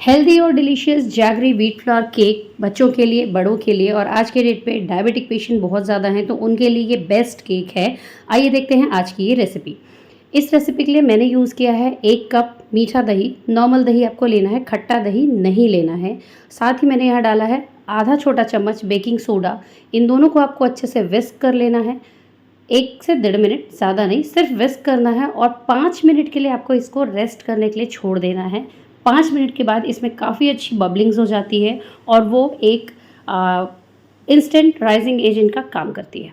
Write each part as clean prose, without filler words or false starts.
Healthy और delicious jaggery wheat flour cake बच्चों के लिए, बड़ों के लिए और आज के डेट पे डायबिटिक पेशेंट बहुत ज़्यादा हैं तो उनके लिए ये बेस्ट केक है। आइए देखते हैं आज की ये रेसिपी। इस रेसिपी के लिए मैंने यूज़ किया है 1 कप मीठा दही। नॉर्मल दही आपको लेना है, खट्टा दही नहीं लेना है। साथ ही मैंने यहाँ डाला है आधा छोटा चम्मच बेकिंग सोडा। इन दोनों को आपको अच्छे से विस्क कर लेना है। 1 से 1.5 मिनट, ज़्यादा नहीं, सिर्फ विस्क करना है और 5 मिनट के लिए आपको इसको रेस्ट करने के लिए छोड़ देना है। 5 मिनट के बाद इसमें काफ़ी अच्छी बबलिंग्स हो जाती है और वो एक इंस्टेंट राइजिंग एजेंट का काम करती है।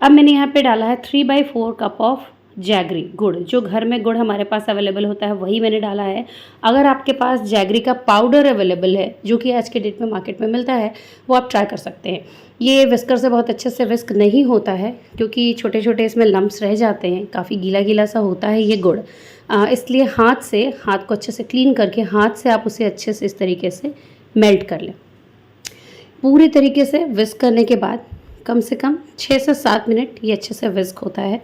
अब मैंने यहाँ पे डाला है 3/4 कप ऑफ जैगरी, गुड़। जो घर में गुड़ हमारे पास अवेलेबल होता है वही मैंने डाला है। अगर आपके पास जैगरी का पाउडर अवेलेबल है, जो कि आज के डेट में मार्केट में मिलता है, वो आप ट्राई कर सकते हैं। ये विस्कर से बहुत अच्छे से विस्क नहीं होता है क्योंकि छोटे छोटे इसमें लम्प्स रह जाते हैं, काफ़ी गीला गीला सा होता है ये गुड़। इसलिए हाथ को अच्छे से क्लीन करके हाथ से आप उसे अच्छे से इस तरीके से मेल्ट कर लें। पूरी तरीके से विस्क करने के बाद कम से कम 6 से 7 मिनट ये अच्छे से विस्क होता है।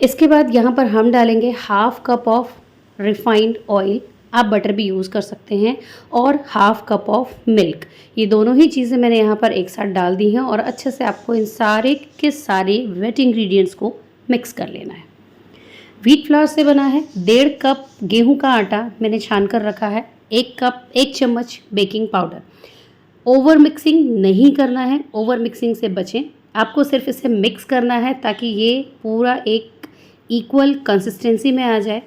इसके बाद यहाँ पर हम डालेंगे half cup of refined oil, आप बटर भी यूज़ कर सकते हैं, और हाफ कप ऑफ मिल्क। ये दोनों ही चीज़ें मैंने यहाँ पर एक साथ डाल दी हैं और अच्छे से आपको इन सारे के सारे वेट इंग्रेडिएंट्स को मिक्स कर लेना है। व्हीट फ्लावर से बना है। 1.5 कप गेहूं का आटा मैंने छान कर रखा है। 1 चम्मच बेकिंग पाउडर। ओवर मिक्सिंग नहीं करना है, ओवर मिक्सिंग से बचें। आपको सिर्फ इसे मिक्स करना है ताकि ये पूरा एक इक्वल कंसिस्टेंसी में आ जाए।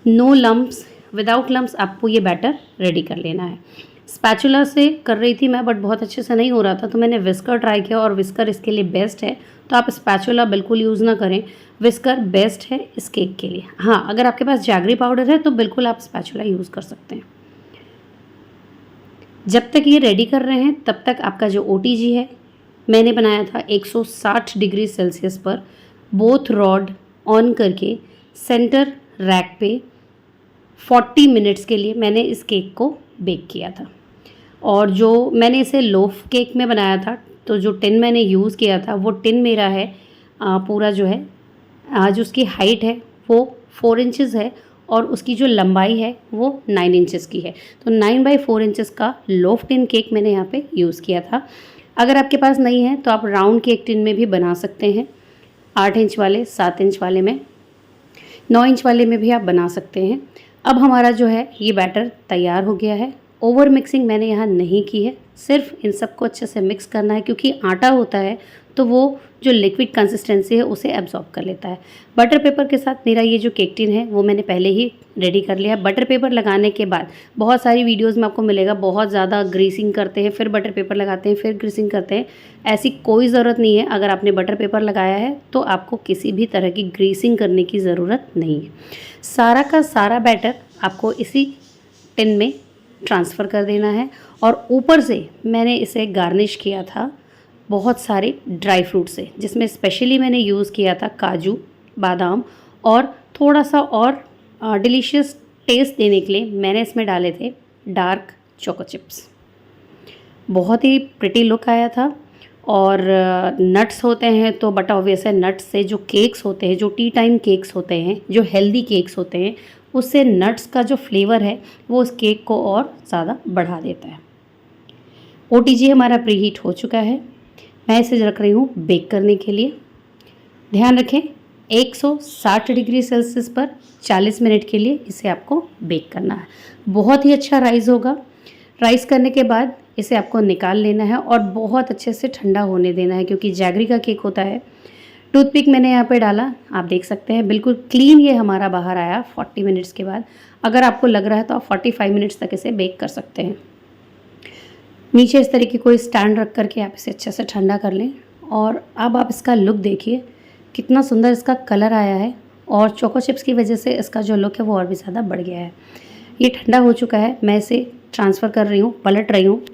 नो लम्प्स, विदाउट लम्प्स आपको ये बैटर रेडी कर लेना है। स्पैचुला से कर रही थी मैं, बट बहुत अच्छे से नहीं हो रहा था तो मैंने विस्कर ट्राई किया और विस्कर इसके लिए बेस्ट है। तो आप स्पैचुला बिल्कुल यूज़ ना करें, विस्कर बेस्ट है इस केक के लिए। हाँ, अगर आपके पास जैगरी पाउडर है तो बिल्कुल आप स्पैचुला यूज़ कर सकते हैं। जब तक ये रेडी कर रहे हैं तब तक आपका जो OTG है मैंने बनाया था 160 डिग्री सेल्सियस पर, बोथ रॉड ऑन करके सेंटर रैक पे 40 मिनट्स के लिए मैंने इस केक को बेक किया था। और जो मैंने इसे लोफ केक में बनाया था, तो जो टिन मैंने यूज़ किया था वो टिन मेरा है पूरा जो है जो उसकी हाइट है वो 4 इंचज़ है और उसकी जो लंबाई है वो 9 इंचज़ की है। तो 9/4 इंचज़ का लोफ टिन केक मैंने यहाँ पे यूज़ किया था। अगर आपके पास नहीं है तो आप राउंड केक टिन में भी बना सकते हैं। 8 इंच वाले, 7 इंच वाले में, 9 इंच वाले में भी आप बना सकते हैं। अब हमारा जो है ये बैटर तैयार हो गया है। ओवर मिक्सिंग मैंने यहाँ नहीं की है, सिर्फ इन सबको अच्छे से मिक्स करना है क्योंकि आटा होता है तो वो जो लिक्विड कंसिस्टेंसी है उसे एब्जॉर्ब कर लेता है। बटर पेपर के साथ मेरा ये जो केक टिन है वो मैंने पहले ही रेडी कर लिया। बटर पेपर लगाने के बाद बहुत सारी वीडियोज़ में आपको मिलेगा बहुत ज़्यादा ग्रीसिंग करते हैं, फिर बटर पेपर लगाते हैं, फिर ग्रीसिंग करते हैं। ऐसी कोई ज़रूरत नहीं है। अगर आपने बटर पेपर लगाया है तो आपको किसी भी तरह की ग्रीसिंग करने की ज़रूरत नहीं है। सारा का सारा बैटर आपको इसी टिन में ट्रांसफ़र कर देना है और ऊपर से मैंने इसे गार्निश किया था बहुत सारे ड्राई फ्रूट से, जिसमें स्पेशली मैंने यूज़ किया था काजू, बादाम और थोड़ा सा और डिलीशियस टेस्ट देने के लिए मैंने इसमें डाले थे डार्क चोको चिप्स। बहुत ही प्रिटी लुक आया था। और नट्स होते हैं तो बट ऑब्वियस है, नट्स से जो केक्स होते हैं, जो टी टाइम केक्स होते हैं, जो हेल्दी केक्स होते हैं, उससे नट्स का जो फ्लेवर है वो उस केक को और ज़्यादा बढ़ा देता है। OTG हमारा प्रीहीट हो चुका है। मैं इसे रख रही हूँ बेक करने के लिए। ध्यान रखें 160 डिग्री सेल्सियस पर 40 मिनट के लिए इसे आपको बेक करना है। बहुत ही अच्छा राइस होगा। राइस करने के बाद इसे आपको निकाल लेना है और बहुत अच्छे से ठंडा होने देना है क्योंकि जैगरी का केक होता है। टूथपिक मैंने यहाँ पे डाला, आप देख सकते हैं बिल्कुल क्लीन ये हमारा बाहर आया 40 मिनट्स के बाद। अगर आपको लग रहा है तो आप 45 मिनट्स तक इसे बेक कर सकते हैं। नीचे इस तरीके कोई स्टैंड रख करके आप इसे अच्छे से ठंडा कर लें। और अब आप इसका लुक देखिए, कितना सुंदर इसका कलर आया है और चोको चिप्स की वजह से इसका जो लुक है वो और भी ज़्यादा बढ़ गया है। ये ठंडा हो चुका है। मैं इसे ट्रांसफ़र कर रही हूँ, पलट रही हूँ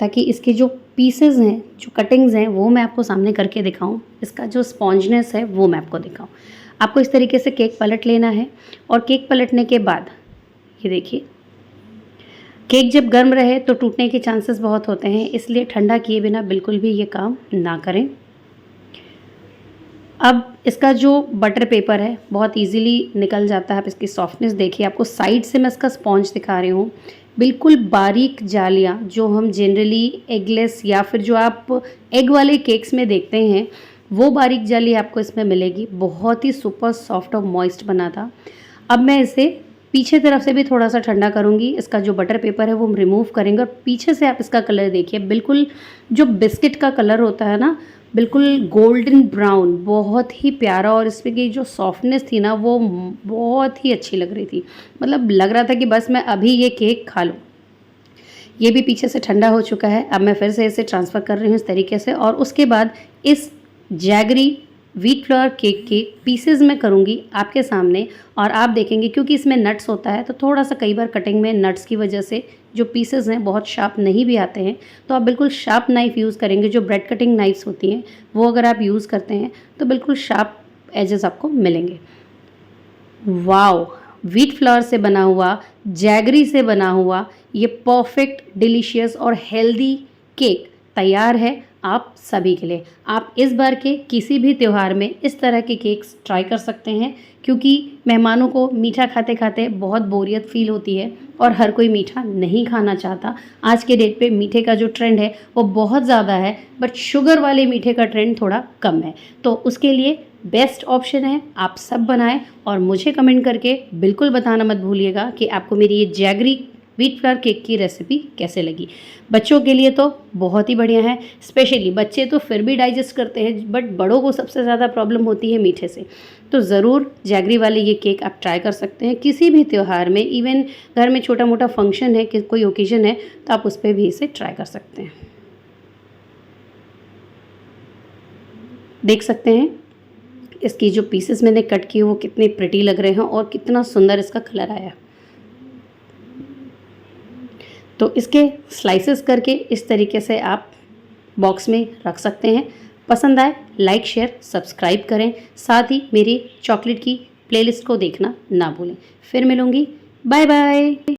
ताकि इसके जो पीसेस हैं, जो कटिंग्स हैं, वो मैं आपको सामने करके दिखाऊं। इसका जो स्पॉन्जनेस है वो मैं आपको दिखाऊं। आपको इस तरीके से केक पलट लेना है और केक पलटने के बाद ये देखिए, केक जब गर्म रहे तो टूटने के चांसेस बहुत होते हैं, इसलिए ठंडा किए बिना बिल्कुल भी ये काम ना करें। अब इसका जो बटर पेपर है बहुत इजीली निकल जाता है। आप इसकी सॉफ्टनेस देखिए, आपको साइड से मैं इसका स्पॉन्ज दिखा रही हूँ। बिल्कुल बारीक जालियाँ जो हम जनरली एगलेस या फिर जो आप एग वाले केक्स में देखते हैं, वो बारीक जाली आपको इसमें मिलेगी। बहुत ही सुपर सॉफ्ट और मॉइस्ट बना था। अब मैं इसे पीछे तरफ से भी थोड़ा-सा ठंडा करूँगी। इसका जो बटर पेपर है वो हम रिमूव करेंगे और पीछे से आप इसका कलर देखिए, बिल्कुल जो बिस्किट का कलर होता है ना, बिल्कुल गोल्डन ब्राउन, बहुत ही प्यारा। और इसमें की जो सॉफ्टनेस थी ना, वो बहुत ही अच्छी लग रही थी। मतलब लग रहा था कि बस मैं अभी ये केक खा लूँ। ये भी पीछे से ठंडा हो चुका है। अब मैं फिर से इसे ट्रांसफ़र कर रही हूँ इस तरीके से, और उसके बाद इस जैगरी व्हीट फ्लोर केक के पीसेज़ मैं करूँगी आपके सामने, और आप देखेंगे क्योंकि इसमें नट्स होता है तो थोड़ा-सा कई बार कटिंग में नट्स की वजह से जो पीसेज़ हैं बहुत शार्प नहीं भी आते हैं। तो आप बिल्कुल शार्प नाइफ़ यूज़ करेंगे, जो ब्रेड कटिंग नाइफ़्स होती हैं वो अगर आप यूज़ करते हैं तो बिल्कुल शार्प एजेस आपको मिलेंगे। वाओ! व्हीट फ्लोर से बना हुआ, जैगरी से बना हुआ ये परफेक्ट, डिलीशियस और हेल्दी केक तैयार है आप सभी के लिए। आप इस बार के किसी भी त्योहार में इस तरह के केक्स ट्राई कर सकते हैं, क्योंकि मेहमानों को मीठा खाते-खाते बहुत बोरियत फ़ील होती है और हर कोई मीठा नहीं खाना चाहता। आज के डेट पे मीठे का जो ट्रेंड है वो बहुत ज़्यादा है, बट शुगर वाले मीठे का ट्रेंड थोड़ा कम है। तो उसके लिए बेस्ट ऑप्शन है आप सब बनाएं, और मुझे कमेंट करके बिल्कुल बताना मत भूलिएगा कि आपको मेरी ये जैगरी व्हीट फ्लावर केक की रेसिपी कैसे लगी। बच्चों के लिए तो बहुत ही बढ़िया है, स्पेशली बच्चे तो फिर भी डाइजेस्ट करते हैं, बट बड़ों को सबसे ज़्यादा प्रॉब्लम होती है मीठे से। तो ज़रूर जैगरी वाले ये केक आप ट्राई कर सकते हैं किसी भी त्यौहार में। इवन घर में छोटा मोटा फंक्शन है, कि कोई ओकेजन है, तो आप उस पर भी इसे ट्राई कर सकते हैं। देख सकते हैं इसकी जो पीसेस मैंने कट किए वो कितने प्रिटी लग रहे हैं और कितना सुंदर इसका कलर आया। तो इसके स्लाइसेस करके इस तरीके से आप बॉक्स में रख सकते हैं। पसंद आए लाइक शेयर सब्सक्राइब करें, साथ ही मेरी चॉकलेट की प्लेलिस्ट को देखना ना भूलें। फिर मिलूँगी, बाय बाय।